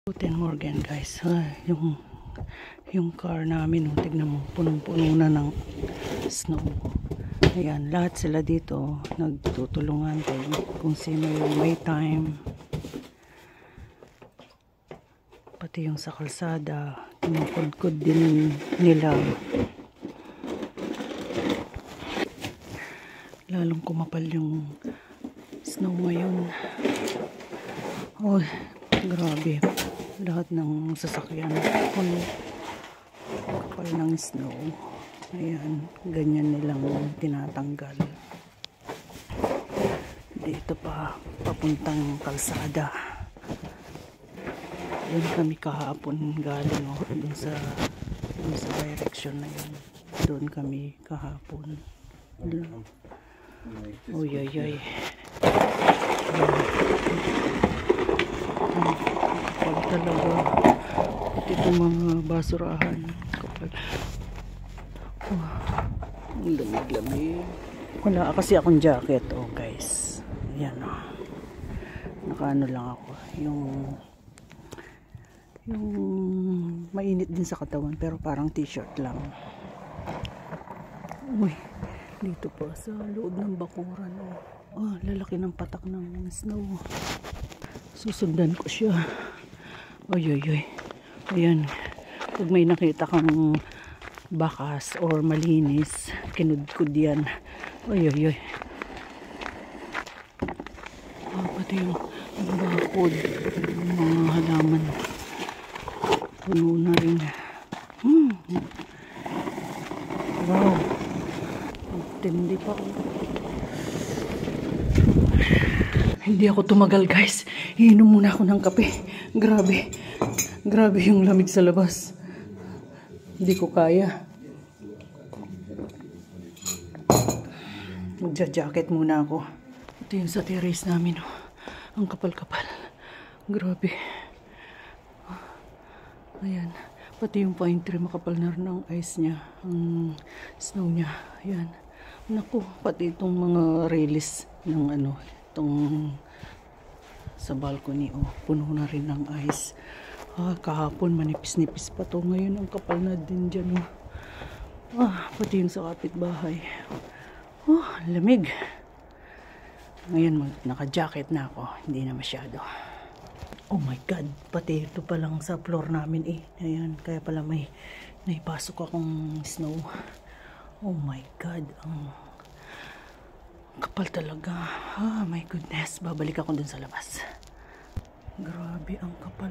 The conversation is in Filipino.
Guten Morgen guys. Yung car namin, tignan mo, punong-puno na ng snow. Ayan, lahat sila dito nagtutulungan kung sino yung may time. Pati yung sa kalsada, kinukudkod din nila. Lalong kumapal yung snow ngayon. Oh, grabe. Lahat ng sasakyan puno, kapal ng snow. Ayan, ganyan nilang tinatanggal. Dito pa papuntang kalsada. Doon kami kahapon galing, doon sa direction na yun. Doon kami kahapon. Uy ay ay. Kapag talaga ito mga basurahan kapag ang lamig-lamig. Wala kasi akong jacket guys. Ayan nakaano lang ako yung mainit din sa katawan pero parang t-shirt lang. Uy, dito pa sa loob ng bakuran lalaki ng patak ng snow. Susundan ko siya. Oy. Ayan. Pag may nakita kang bakas or malinis, kinudkud yan. Oy. Pati yung bakod. Yung mga halaman. Puno na rin. Wow. Tindi pa. Hindi ako tumagal guys. Iinom muna ako ng kape. Grabe yung lamig sa labas. Hindi ko kaya. Magja-jacket muna ako. Ito yung sa terrace namin. Ang kapal-kapal. Grabe. Ayan. Pati yung pine tree makapal na rin ang ice niya. Ang snow niya. Ayan. Naku, pati itong mga release ng itong sa balcony puno na rin ng ice. Kahapon manipis-nipis pa to, ngayon ang kapal na din dyan pati yung sa kapitbahay. Lamig. Ngayon naka-jacket na ako, hindi na masyado. Oh my god, pati ito pa lang sa floor namin ayan, kaya pala may naipasok akong snow. Oh my god, ang kapal talaga. My goodness. Babalik ako dun sa labas. Grabe ang kapal